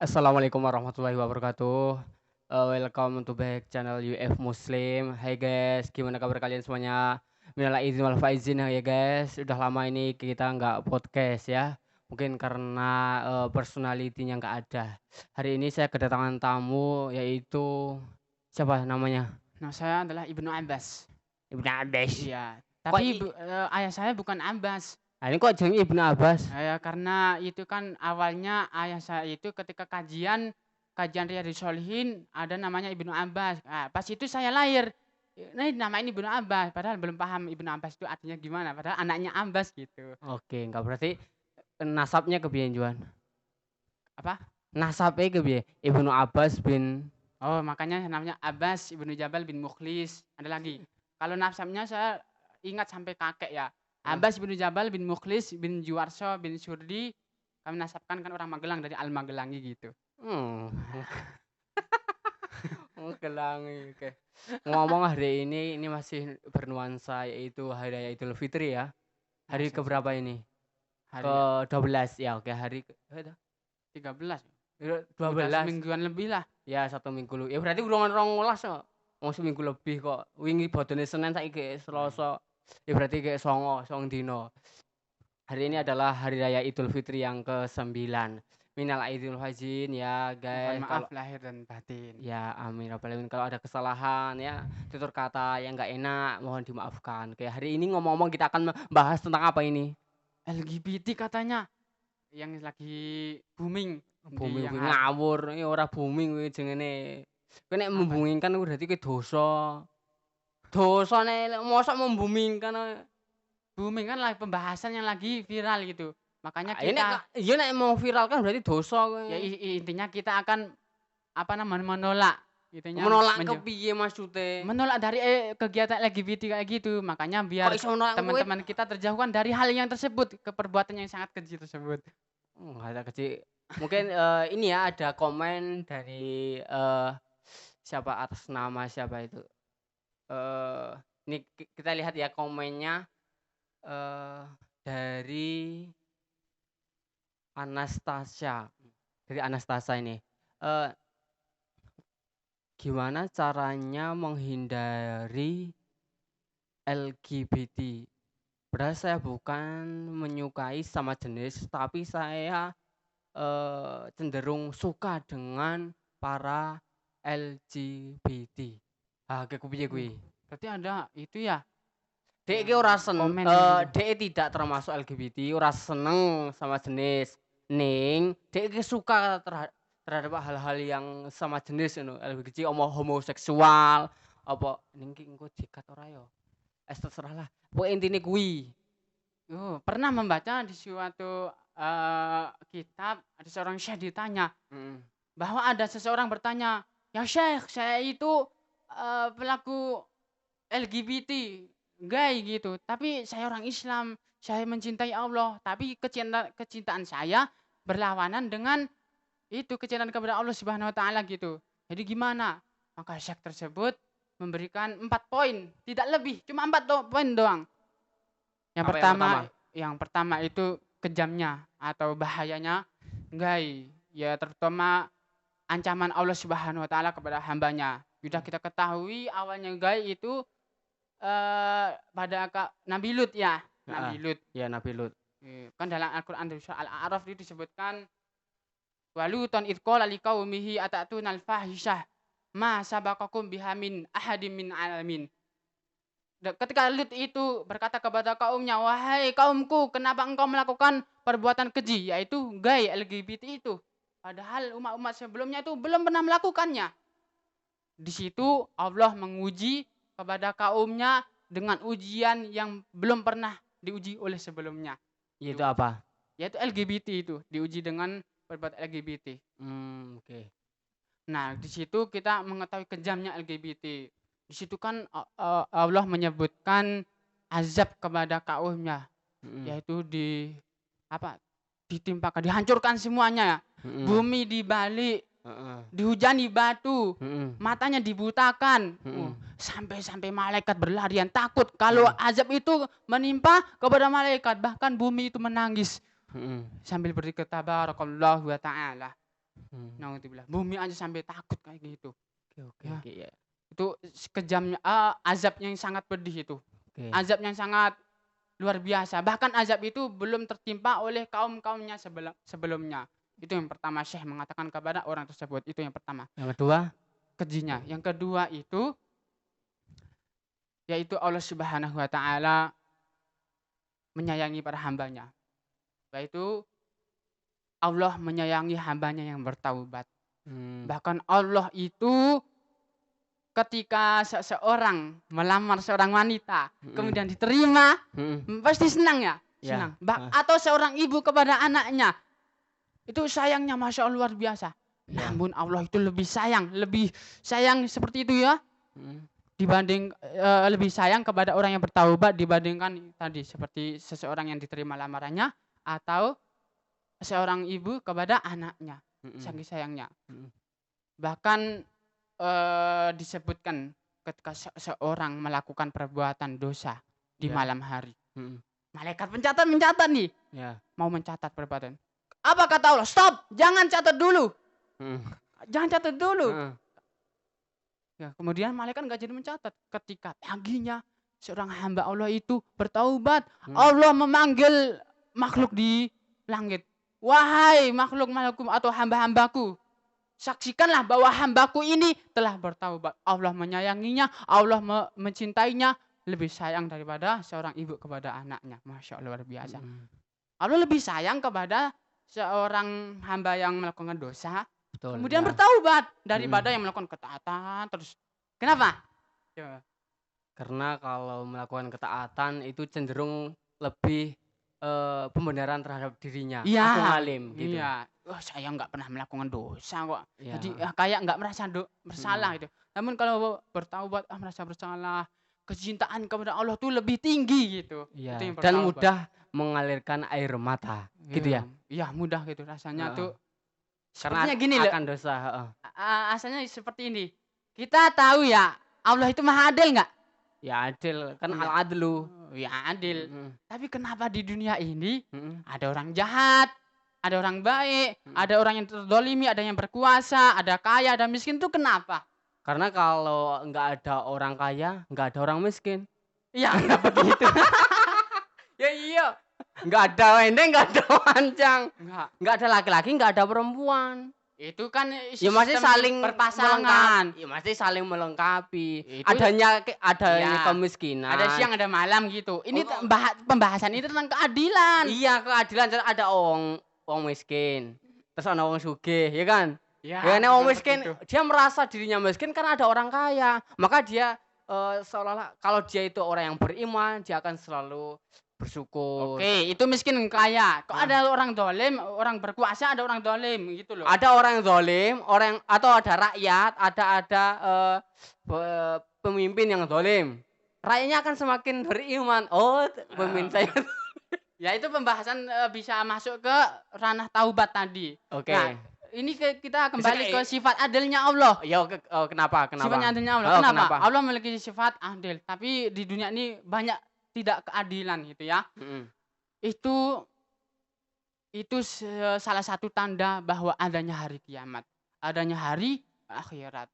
Assalamualaikum warahmatullahi wabarakatuh. Welcome to back channel UF Muslim. Hai guys, gimana kabar kalian semuanya? Minal aidin wal faizin ya guys. Udah lama ini kita nggak podcast ya. Mungkin karena personalitinya nggak ada. Hari ini saya kedatangan tamu yaitu siapa namanya? Nah, saya adalah Ibnu Abbas. Ibnu Abbas. Iya, Kok tapi i- ayah saya bukan Abbas. ini kok jadi Ibnu Abbas? Karena itu kan awalnya ayah saya itu ketika kajian Riyadhus Shalihin ada namanya Ibnu Abbas. Pas itu saya lahir. Nah, nama ini Ibnu Abbas, padahal belum paham Ibnu Abbas itu artinya gimana, padahal anaknya Abbas gitu. Oke, nggak berarti nasabnya kebiyen Juan. Apa? Nasabnya kebiyen Ibnu Abbas bin. Oh, makanya namanya Abbas Ibnu Jabal bin Mukhlis. Ada lagi. Kalau nasabnya saya ingat sampai kakek ya. Ah, Abbas bin Jabal bin Mukhlis bin Juwarso bin Surdi. Kami nasabkan kan orang Magelang dari Al Magelangi gitu. hmm. Menggelangi, oke. Ngomong hari ini masih bernuansa yaitu Hari Raya Idul Fitri ya. Ya, Hari keberapa ini? hari Ke-12 ya, oke itu 13. Udah 12. semingguan lebih lah. Ya, satu minggu lu. Ya berarti urung 12 kok. Mau seminggu lebih kok. Wingi bodone Senin saiki Oh, iya. Selasa. Ya berarti kayak song dino. Hari ini Oh, adalah Hari Raya Idul Fitri yang ke-9. Minal aidin faizin ya mohon guys. maaf lahir dan batin. Ya, amin ya rabbal alamin. Kalau ada kesalahan ya, tutur kata yang nggak enak mohon dimaafkan. Kayak hari ini ngomong-ngomong kita akan membahas tentang apa ini? LGBT katanya yang lagi booming di yang Booming ngawur, ini ora booming kuwi jenenge. Kowe nek apa? membumingkan kuwi berarti kuwi dosa. Dosa nek mosok membumingkan Booming kan lagi pembahasan yang lagi viral gitu. Makanya ya nek kita ya nek mau viral kan berarti dosa ya kuwi. intinya kita akan apa namanya menolak gitunya Menolak kepiye maksudnya? menolak dari kegiatan LGBT kayak gitu. Makanya Kok biar iso menolak kowe? teman-teman kita terjauhkan dari hal yang tersebut, ke perbuatan yang sangat keji tersebut. Nggak ada kecil. Mungkin ini ya ada komen dari siapa atas nama siapa itu? Eee, ini kita lihat ya komennya, eee, dari Anastasia, dari Anastasia ini, eee, "Gimana caranya menghindari LGBT? Padahal saya bukan menyukai sama jenis, tapi saya, cenderung suka dengan para LGBT." Ah, kayak kupiye Uh, kuwi? berarti ada itu ya Dek iki yang komen gitu. dek tidak termasuk LGBT, ora seneng sama jenis. Ning dek iki suka terhadap hal-hal yang sama jenis ngono, LGBT, homoseksual, apa ning ki engko dikat ora ya? Terserah lah. Pokoke intine kuwi. Pernah membaca di suatu kitab ada seorang syekh ditanya Mhm. bahwa ada seseorang bertanya, "Ya Syekh, saya itu pelaku LGBT, gay gitu. Tapi saya orang Islam, saya mencintai Allah, tapi kecintaan saya berlawanan dengan itu kecintaan kepada Allah Subhanahu wa taala gitu. Jadi gimana?" Maka syekh tersebut memberikan 4 poin, tidak lebih, cuma 4 poin doang. Yang Apa yang pertama pertama? yang pertama itu kejamnya atau bahayanya gay, ya terutama ancaman Allah Subhanahu wa taala kepada hambanya. Sudah kita ketahui awalnya gay itu pada Nabi Lut ya, Heeh. Nabi Lut. Ya Nabi Lut. Kan dalam Al-Qur'an di surah Al-A'raf itu disebutkan walutan id qala liqaumihi atatuna al-fahisyah ma sabaqakum biha min ahadim min alamin. Ketika Lut itu berkata kepada kaumnya, "Wahai kaumku, kenapa engkau melakukan perbuatan keji, yaitu gay LGBT itu? Padahal umat-umat sebelumnya itu belum pernah melakukannya." Di situ Allah menguji kepada kaumnya dengan ujian yang belum pernah diuji oleh sebelumnya. Itu Itu, apa? yaitu LGBT itu, diuji dengan perbuatan LGBT. Oke. Nah, di situ kita mengetahui kejamnya LGBT. Di situ kan Allah menyebutkan azab kepada kaumnya, Mhm. yaitu apa? Ditimpakan, dihancurkan semuanya ya. Mhm. Bumi dibalik, Heeh. dihujani batu, Mhm. matanya dibutakan. Mhm. Sampai-sampai malaikat berlarian takut kalau Mhm. azab itu menimpa kepada malaikat, bahkan bumi itu menangis Mhm. sambil berkata tabarakallahu wa ta'ala. Naudzubillah. Bumi aja sampai takut kayak gitu. Oke Ya. oke ya. Itu kejamnya azab yang sangat pedih itu. Oke. Azab yang sangat luar biasa. Bahkan azab itu belum tertimpa oleh kaum-kaumnya sebelumnya. Itu yang pertama Syekh mengatakan kepada orang tersebut. Itu yang pertama. Yang kedua? Kejinya. Yang kedua itu yaitu Allah Subhanahu wa taala menyayangi para hambanya. Yaitu Allah menyayangi hambanya yang bertaubat. Bahkan Allah itu ketika seseorang melamar seorang wanita kemudian diterima pasti senang ya, senang. Atau seorang ibu kepada anaknya itu sayangnya Masya Allah luar biasa. Namun Allah itu lebih sayang seperti itu ya, dibanding lebih sayang kepada orang yang bertaubat dibandingkan tadi seperti seseorang yang diterima lamarannya atau seorang ibu kepada anaknya, saking sayangnya. Bahkan disebutkan ketika seorang melakukan perbuatan dosa di malam hari, malaikat mencatat nih, mau mencatat perbuatan. Apa kata Allah? Stop, jangan catat dulu, jangan catat dulu. Ya, kemudian malaikat nggak jadi mencatat. Ketika paginya seorang hamba Allah itu bertaubat, Allah memanggil makhluk di langit. Wahai makhluk-makhlukku atau hamba-hambaku, saksikanlah bahwa hambaku ini telah bertaubat. Allah menyayanginya, Allah mencintainya, lebih sayang daripada seorang ibu kepada anaknya. Masya Allah luar biasa. Allah lebih sayang kepada seorang hamba yang melakukan dosa, kemudian bertaubat daripada yang melakukan ketaatan terus. Kenapa? Ya. Karena kalau melakukan ketaatan itu cenderung lebih pembenaran terhadap dirinya. Aku ngalim gitu. Iya. Saya nggak pernah melakukan dosa kok. Jadi kayak nggak merasa bersalah gitu. Namun kalau bertaubat merasa bersalah, kecintaan kepada Allah tuh lebih tinggi gitu. Iya. Itu Dan mudah mengalirkan air mata, gitu ya? Iya mudah gitu rasanya tuh. Karena gini loh. Akan dosa. Asalnya seperti ini. Kita tahu ya Allah itu maha adil nggak? Ya adil, kan al-adlu. Ya adil. Tapi kenapa di dunia ini ada orang jahat, ada orang baik, ada orang yang terzalimi, ada yang berkuasa, ada kaya, ada miskin, itu kenapa? Karena kalau nggak ada orang kaya, nggak ada orang miskin. Iya, nggak begitu. Ya iya. Nggak ada wendeng, nggak ada wancang. Nggak ada laki-laki, nggak ada perempuan. Itu kan ya masih saling berpasangan. Ya masih saling melengkapi. Adanya kemiskinan. Ada siang ada malam gitu. Ini pembahasan ini tentang keadilan. Iya, keadilan. Ada orang miskin. Terus ada orang sugih, ya kan? Ya orang miskin dia merasa dirinya miskin karena ada orang kaya. Maka dia seolah-olah kalau dia itu orang yang beriman, dia akan selalu bersyukur. Oke, itu miskin kaya. Kok ada orang dolim, orang berkuasa, ada orang dolim gitu loh. Ada orang dolim, atau ada rakyat, ada pemimpin yang dolim. Rakyatnya akan semakin beriman. Pemimpin saya. Ya itu pembahasan bisa masuk ke ranah taubat tadi. Oke. Nah, ini kita kembali ke sifat adilnya Allah. Ya, kenapa? Sifatnya adilnya Allah. Kenapa? Allah memiliki sifat adil, tapi di dunia ini banyak tidak keadilan gitu ya. Itu salah satu tanda bahwa adanya hari kiamat, adanya hari akhirat.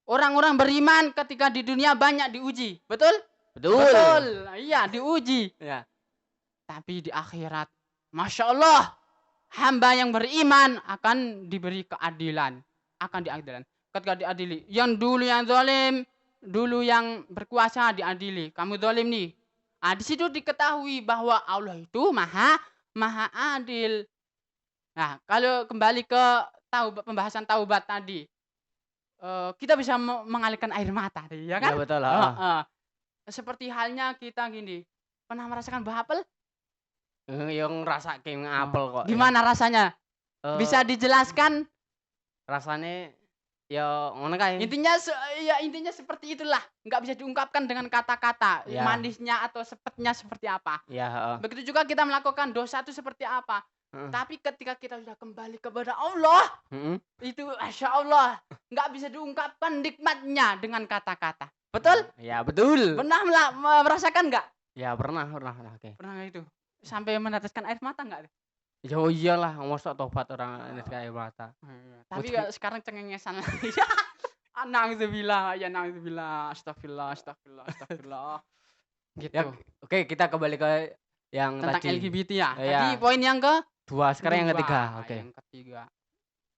Orang-orang beriman ketika di dunia banyak diuji, betul? Betul. Iya, diuji. Ya. Tapi di akhirat, Masya Allah, hamba yang beriman akan diberi keadilan, akan diadilan. Ketika diadili, yang dulu yang zalim, dulu yang berkuasa diadili. Kamu zalim nih. Di situ diketahui bahwa Allah itu maha adil. Nah, kalau kembali ke pembahasan taubat tadi, kita bisa mengalirkan air mata, ya kan? Ya betul. Seperti halnya kita gini, pernah merasakan buah apel? Yang rasa kayak apel kok. Gimana rasanya? Bisa dijelaskan? Rasanya ya ngono kae. Intinya seperti itulah. Nggak bisa diungkapkan dengan kata-kata. Ya. Manisnya atau sepetnya seperti apa. Ya, Begitu juga kita melakukan dosa itu seperti apa. Tapi ketika kita sudah kembali kepada Allah, itu Masya Allah, nggak bisa diungkapkan nikmatnya dengan kata-kata. Betul? Ya, betul. Pernah merasakan nggak? Ya, pernah. Oke. Pernah itu. Sampai meneteskan air mata nggak? Ya, oh iyalah, mosok tobat orang niska air mata. Tapi Mesti sekarang cengengesan lagi. Na'udzubillah, ya na'udzubillah, astagfirullah, astagfirullah, astagfirullah. ya, Gitu. oke, kita kembali ke yang Tentang tadi. LGBT ya. Ya, Tadi poin yang ke 2, sekarang yang ketiga. dua, Oke. yang ketiga.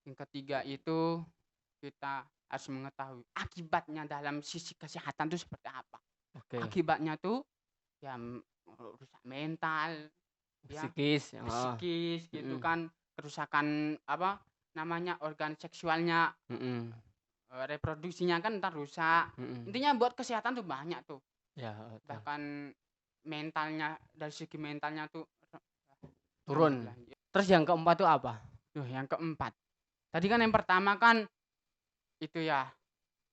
Yang ketiga itu kita harus mengetahui akibatnya dalam sisi kesehatan itu seperti apa. Oke. Akibatnya tuh ya rusak mental, ya Psikis, heeh. psikis gitu Mm-mm. kan, kerusakan apa namanya organ seksualnya, Mm-mm. reproduksinya kan ntar rusak. Mm-mm. Intinya buat kesehatan tuh banyak tuh. Ya, betul. Bahkan mentalnya, dari segi mentalnya tuh Turun. alhamdulillah. Terus yang keempat tuh apa? Yang keempat. Tadi kan yang pertama kan itu ya,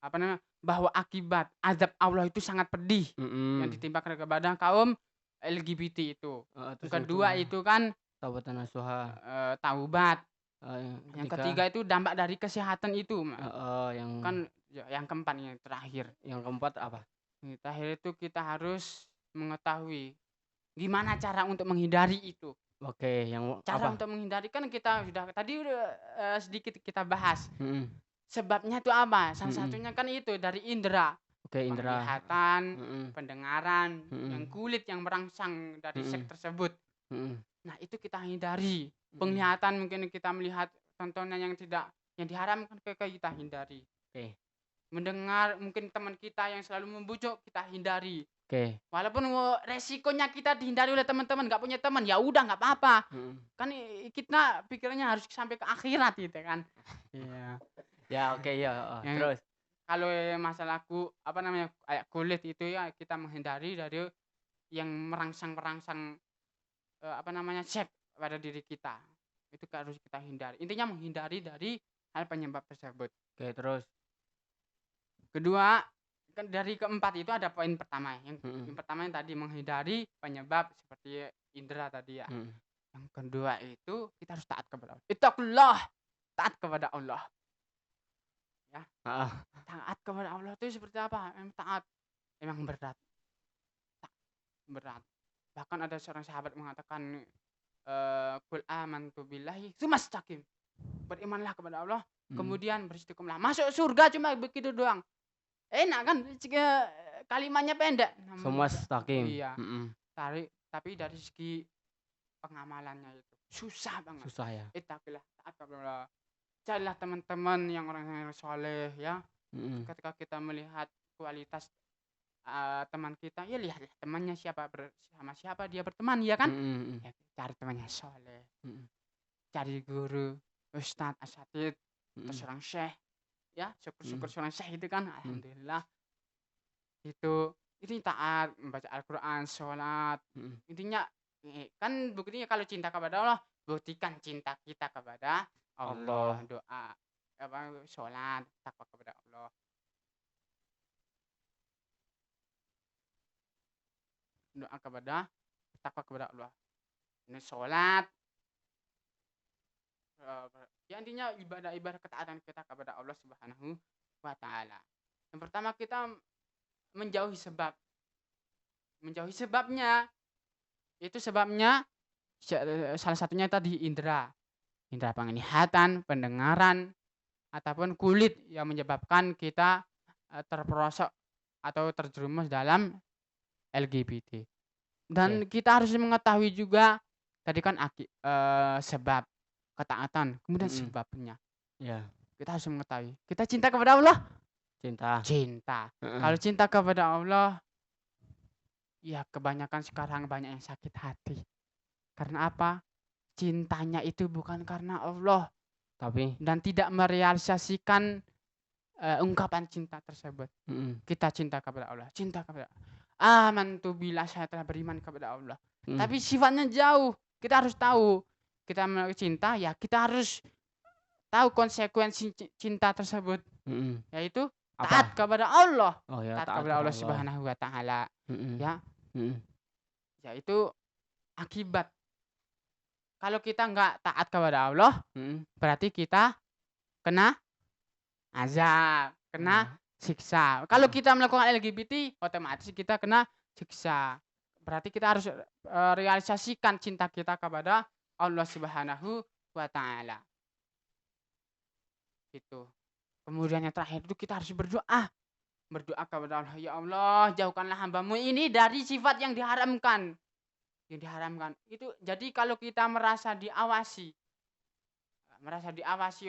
apa namanya? Bahwa akibat azab Allah itu sangat pedih yang ditimpakan kepada kaum LGBT itu. Yang kedua itu kan taubatan nasuha. taubat. Yang Ketiga, ketiga itu dampak dari kesehatan itu. yang Kan yang keempat yang terakhir. yang keempat apa? Yang terakhir itu kita harus mengetahui gimana cara untuk menghindari itu. Oke, yang Cara apa? untuk menghindari kan kita sudah tadi udah sedikit kita bahas. Mm-mm. Sebabnya itu apa? Salah Mm-mm. satunya kan itu dari indera. Oke, indra. Penglihatan, Mm-mm. pendengaran, Mm-mm. yang kulit yang merangsang dari Mm-mm. seks tersebut. Mm-mm. Nah, itu kita hindari. Penglihatan mungkin kita melihat tontonan yang tidak yang diharamkan kita hindari. Oke. Mendengar mungkin teman kita yang selalu membujuk kita hindari. Oke. Walaupun resikonya kita dihindari oleh teman-teman, nggak punya teman, ya udah nggak apa-apa. Kan kita pikirannya harus sampai ke akhirat gitu kan. Iya. Ya, oke, ya. Yang Terus kalau masalahku apa namanya kayak kulit itu ya kita menghindari dari yang merangsang-merangsang apa namanya seks pada diri kita. Itu harus kita hindari. Intinya menghindari dari hal penyebab tersebut. oke, terus Kedua, kan dari keempat itu ada poin pertama. Yang Mm-mm. pertama yang tadi menghindari penyebab seperti indera tadi ya. Mm. Yang kedua itu kita harus taat kepada Allah. Ittaqullah, taat kepada Allah. Ya. Taat kepada Allah itu seperti apa? Taat emang berat. Berat. Bahkan ada seorang sahabat mengatakan qul amantu billahi tsumastaqim. Berimanlah kepada Allah, kemudian beristiqomah. Masuk surga cuma begitu doang. Enak kan? Kalimatnya pendek. semua stakim. Iya. Tapi dari segi pengamalannya itu susah banget. Susah ya. Ittaqillah, taat kepada Allah. Carilah teman-teman yang orang-orang soleh ya. Ketika kita melihat kualitas teman kita, ya lihatlah temannya siapa, sama siapa dia berteman ya kan. Ya, cari temannya soleh, cari guru, ustadz, asatid, atau seorang syekh ya, syukur-syukur seorang syekh itu kan alhamdulillah. Itu taat, membaca Al-Quran, sholat. Intinya kan buktinya kalau cinta kepada Allah, buktikan cinta kita kepada Allah. Doa apa, sholat, takwa kepada Allah. Doa kepada takwa kepada Allah. Ini sholat. Ya intinya ibadah ketaatan kita kepada Allah Subhanahu wa Ta'ala. Yang pertama kita menjauhi sebab. Menjauhi sebabnya. Itu sebabnya salah satunya tadi indera. Indera penglihatan, pendengaran, ataupun kulit yang menyebabkan kita terperosok atau terjerumus dalam LGBT. Dan kita harus mengetahui juga tadi kan sebab ketaatan, kemudian sebabnya. Ya. Kita harus mengetahui. Kita cinta kepada Allah. Cinta. Kalau cinta kepada Allah, ya kebanyakan sekarang banyak yang sakit hati. Karena apa? Cintanya itu bukan karena Allah, dan tidak merealisasikan ungkapan cinta tersebut. Kita cinta kepada Allah, cinta kepada amantu billah, saya telah beriman kepada Allah. Tapi sifatnya jauh. Kita harus tahu. Kita cinta, ya kita harus tahu konsekuensi cinta tersebut. Yaitu taat kepada Allah. Taat kepada Allah Subhanahu wa Ta'ala. Ya. Yaitu akibat. Kalau kita nggak taat kepada Allah, berarti kita kena azab, kena siksa. Kalau kita melakukan LGBT, otomatis kita kena siksa. Berarti kita harus realisasikan cinta kita kepada Allah Subhanahu wa taala. Gitu. Kemudian yang terakhir itu kita harus berdoa. Berdoa kepada Allah, ya Allah, jauhkanlah hambamu ini dari sifat yang diharamkan. Yang diharamkan. Itu jadi kalau kita merasa diawasi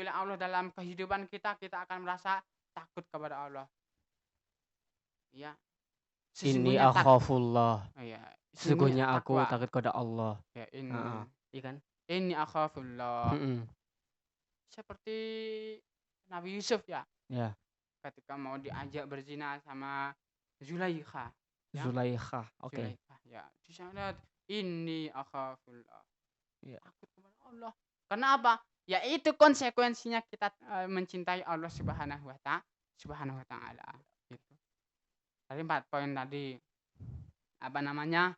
oleh Allah dalam kehidupan kita, kita akan merasa takut kepada Allah. Ya. Inni Sesungguhnya akhafullah. ya, Sesungguhnya aku takwa. takut kepada Allah. Ya, Heeh. Iya kan? inni akhafullah. Mm-mm. Seperti Nabi Yusuf ya, Ya, ketika mau diajak berzina sama Zulaikha. Ya, Zulaikha. Oke. Zulaikha. Ya, di sana inni akhafullah. Ya. Takut kepada Allah. Karena apa? Ya itu konsekuensinya kita mencintai Allah Subhanahu wa taala. Gitu. Tadi 4 poin tadi. Apa namanya?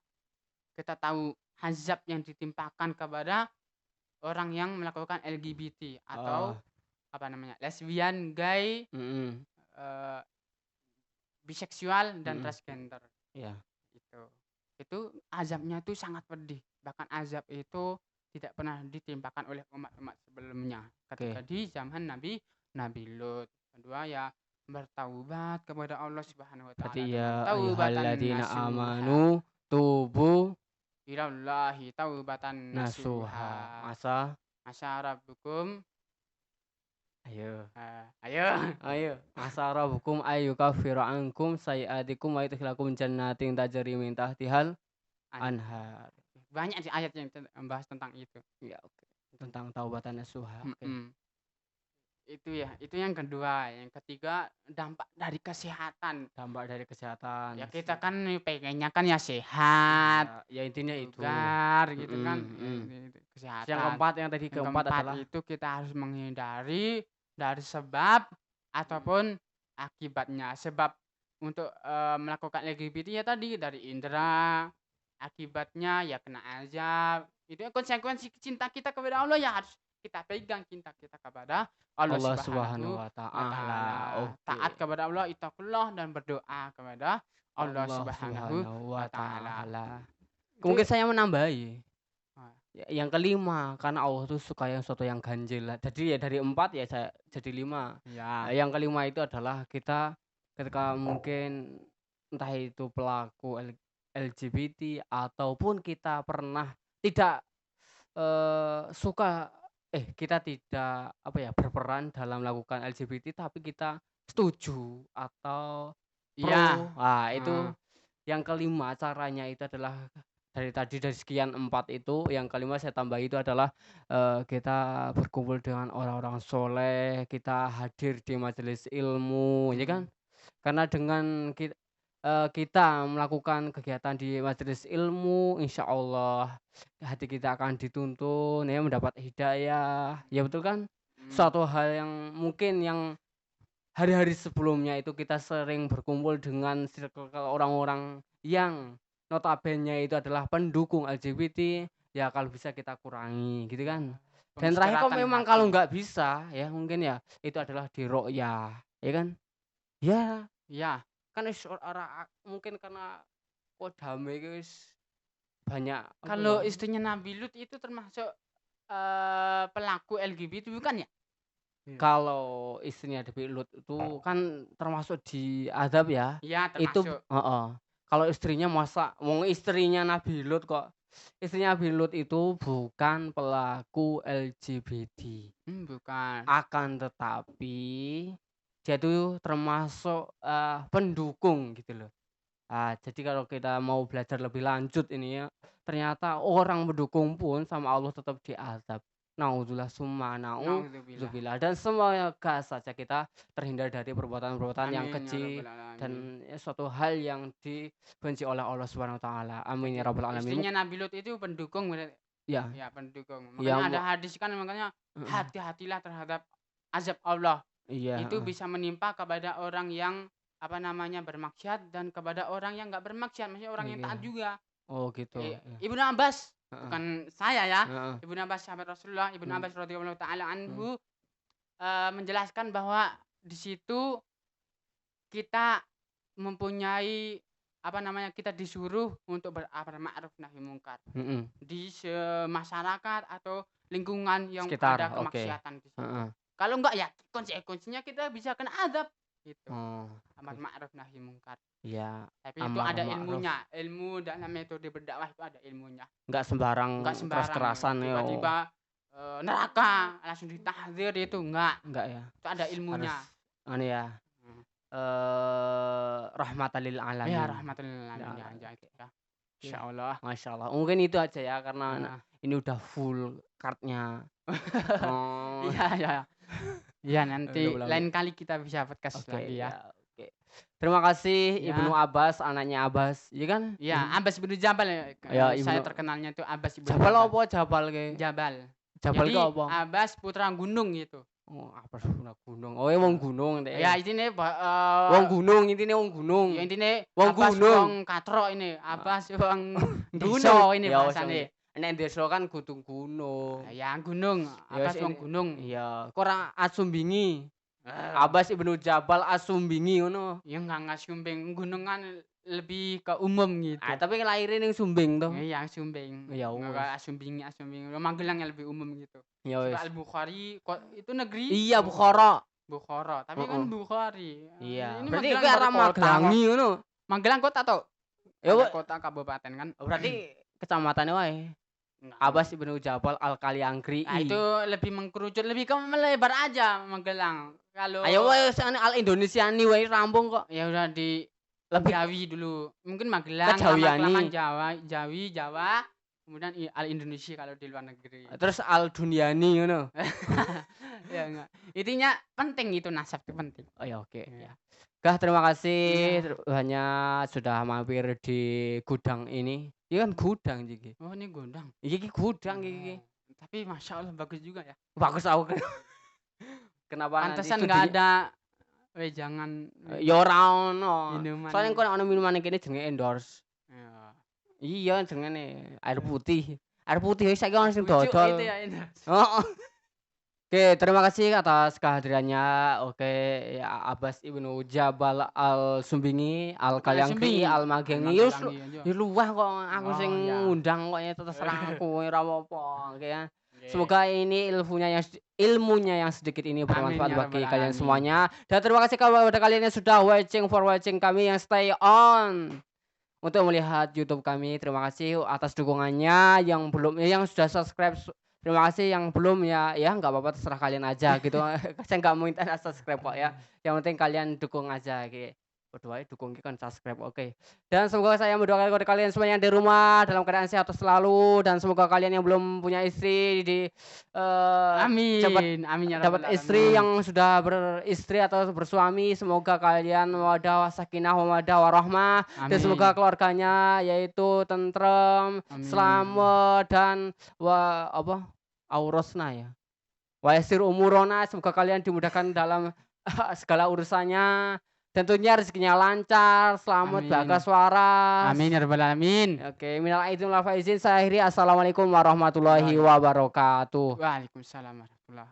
Kita tahu azab yang ditimpakan kepada orang yang melakukan LGBT atau apa namanya? Lesbian, gay, Mm-mm. biseksual dan Mm-mm. transgender. Ya. Itu azabnya itu sangat pedih. Bahkan azab itu tidak pernah ditimpakan oleh umat-umat sebelumnya. Ketika di zaman Nabi Lut. Kedua ya bertaubat kepada Allah Subhanahu wa taala Berarti dengan ya taubatan ayyuhalladzina nasuha. amanu tubu Ilallahi taubatan nasuha. nasuha. Asa rabbukum. Ayo. Ayo. Asa rabbukum ayyukaffiru ankum sayiatikum wa yudkhilakum jannatin tajri min tahtihal anhar. Banyak sih ayat yang membahas tentang itu. Ya, oke. Tentang taubatan nasuha. Oke. Itu ya, itu yang kedua. Yang ketiga, dampak dari kesehatan. Ya kita kan pengennya kan ya sehat, ya intinya itu. bugar gitu kan. Kesehatan. Yang keempat keempat adalah itu kita harus menghindari dari sebab ataupun akibatnya. Sebab untuk melakukan LGBT ya tadi dari indera, akibatnya ya kena azab. Itu konsekuensi cinta kita kepada Allah ya harus kita pegang cinta kita kepada Allah Subhanahu wa taala. Taat kepada Allah, ittaqullah dan berdoa kepada Allah Subhanahu wa taala. Mungkin saya menambahi. Yang kelima, karena Allah tuh suka yang suatu yang ganjil. Jadi ya dari 4 ya saya jadi 5. Ya. Yang kelima itu adalah kita ketika mungkin entah itu pelaku LGBT ataupun kita pernah tidak suka kita tidak berperan dalam melakukan LGBT tapi kita setuju atau pro. Itu yang kelima caranya itu adalah dari sekian 4 itu yang kelima saya tambah itu adalah kita berkumpul dengan orang-orang soleh, kita hadir di majelis ilmu, ya kan? Karena dengan kita melakukan kegiatan di majelis ilmu, insya Allah hati kita akan dituntun ya mendapat hidayah, ya betul kan? Suatu hal yang mungkin yang hari-hari sebelumnya itu kita sering berkumpul dengan circle orang-orang yang notabene itu adalah pendukung LGBT, ya kalau bisa kita kurangi gitu kan. Dan terakhir kalau nggak bisa ya mungkin ya itu adalah di ru'yah, ya kan? Ya. Kan mungkin karena damai guys banyak. Kalau istrinya Nabi Lut itu termasuk pelaku LGBT bukan ya? Kalau istrinya Nabi Lut itu kan termasuk di azab ya. Iya, termasuk. Itu kalau istrinya istrinya Nabi Lut kok. Istrinya Nabi Lut itu bukan pelaku LGBT. Bukan. Akan tetapi dia itu termasuk pendukung gitu loh. Jadi kalau kita mau belajar lebih lanjut ini ya, ternyata orang mendukung pun sama Allah tetap diazab. Naudzubillah summa naudzubillah. Dan semoga saja kita terhindar dari perbuatan-perbuatan yang keji dan suatu hal yang dibenci oleh Allah Subhanahu wa taala. Amin ya rabbal alamin. Istrinya Nabi Lut itu pendukung. Ya, pendukung. Makanya ada hadis kan makanya hati-hatilah terhadap azab Allah. Iya. Itu bisa menimpa kepada orang yang bermaksiat dan kepada orang yang nggak bermaksiat, maksudnya orang yang taat juga. Oh gitu. Ibnu Abbas, bukan saya ya. Ibnu Abbas sahabat Rasulullah, Ibnu Abbas radhiyallahu taala anhu menjelaskan bahwa di situ kita mempunyai kita disuruh untuk beramar ma'ruf nahi mungkar Mhm. di masyarakat atau lingkungan yang Sekitar, ada oke. kemaksiatan di situ. Heeh. Kalau enggak ya konsekuensinya kita bisa kena azab gitu. Oh, Amar oke. ma'ruf nahi mungkar. Iya, Tapi itu amar ada ma'ruf. ilmunya. Ilmu dalam metode berdakwah itu ada ilmunya. Enggak sembarang Enggak sembarang keras-kerasan yo. tiba-tiba neraka langsung ditahdzir itu enggak. Enggak ya. Itu ada ilmunya. Harus anu ya. Hmm. Rahmatan lil alamin. Ya rahmatan lil alamin Ya, ya. oke. Insyaallah. Masya Allah. Mungkin itu aja ya karena Nah. ini udah full cardnya. Oh. Iya ya. Iya nanti Udah lain kali kita bisa podcast Oke lagi ya. oke. Terima kasih Ya. Ibnu Abbas, anaknya Abbas, iya kan? Iya, Abbas bin Jabal ya. Ya, Saya Ibnu- terkenalnya itu Abbas bin Jabal apa Jabal ke? Jabal. Jabal Jadi ke apa? Abbas putra gunung gitu. Oh, Abbas putra gunung. Oh, wong gunung deh. Ya intine Wong gunung, intine wong gunung. ya intine Wong Abbas gunung. wong katrok ini, Abbas wong Gunung. desa ini Ya, bahasane. Nek desa kan kudu gunung. Ya gunung, Ya, Abbas wong gunung. Iya, kok ora asumbingi. Eh, Abbas Ibnu Jabal asumbingi ngono. Ya enggak Sumbing, gunung kan lebih ke umum gitu. Tapi lahirnya ning Sumbing toh. Iya, Sumbing. Ya wes. Enggak Sumbing. Magelang yang lebih umum gitu. Ya wes. Al-Bukhari itu negeri Iya, Bukhara. Bukhara, tapi kan Bukhari. Iya. Ini Berarti Magelang ke arah baru kota, Magelangi ngono. Magelang kota toh? Ya, Ada Wak. kota kabupaten kan? Berarti kecamatannya wae. Enggak. Abbas Ibnu Jabal Al-Kaliangkri. Nah, itu lebih mengkerucut, lebih ke melebar aja Magelang. Kalau Ayo wae Al Indonesiani wae rampung kok. ya udah di Lebih Jawi dulu. Mungkin Magelang, Kejawiani. lama-kelamaan Jawi, Jawa, kemudian Al Indonesia kalau di luar negeri. terus Al Duniani ngono. Ya enggak. Intinya penting itu nasab itu penting. Oh ya oke. Ya. Kah terima kasih Iya. hanya sudah mampir di gudang ini. Ini kan gudang iki. Oh, ini gondang. Iki gudang iki. Tapi masya Allah bagus juga ya. Bagus aku. Kenapa Pantesan nanti nggak studinya- ada jangan Ya ora ono. minuman. Soalnya kok ono minuman iki jenenge endorse. Ya. Iya jenenge air putih. Air putih saiki ono sing Lucu dodol. itu ya ini. Oh. Oke, terima kasih atas kehadirannya. Oke, ya Abbas Ibnu Jabal Al Sumbingi, Al Kaliangkri, Sumbingi. Al Magengi. Ya luwah kok aku Oh, sing ya. ngundang kok ya terserah aku ora apa-apa. Oke ya. Oke. Semoga ini ilmunya yang sedikit ini bermanfaat Amin, ya bagi rabbal kalian alamin. semuanya. Dan terima kasih kepada kalian yang sudah watching kami yang stay on untuk melihat YouTube kami. Terima kasih atas dukungannya yang belum yang sudah subscribe. Terima kasih yang belum ya nggak apa-apa terserah kalian aja gitu. Saya nggak mau minta subscribe kok ya. Yang penting kalian dukung aja gitu. Berdoa dukung kan subscribe oke. Dan semoga saya mendoakan kepada kalian semuanya yang di rumah dalam keadaan sehat selalu dan semoga kalian yang belum punya istri Amin. cepat Amin ya dapat rabbal istri alamin. yang sudah beristri atau bersuami. Semoga kalian mawaddah sakinah mawaddah warahmah dan Amin. semoga keluarganya yaitu tentrem, Amin. selamat dan aurosna ya. Wa yasir umurona, semoga kalian dimudahkan dalam segala urusannya. Tentunya rezekinya lancar, selamat Amin. bahagia suara. Amin ya rabbal alamin. Oke, minal aidin wal faizin. Saya akhiri. Assalamualaikum warahmatullahi wabarakatuh. Waalaikumsalam warahmatullahi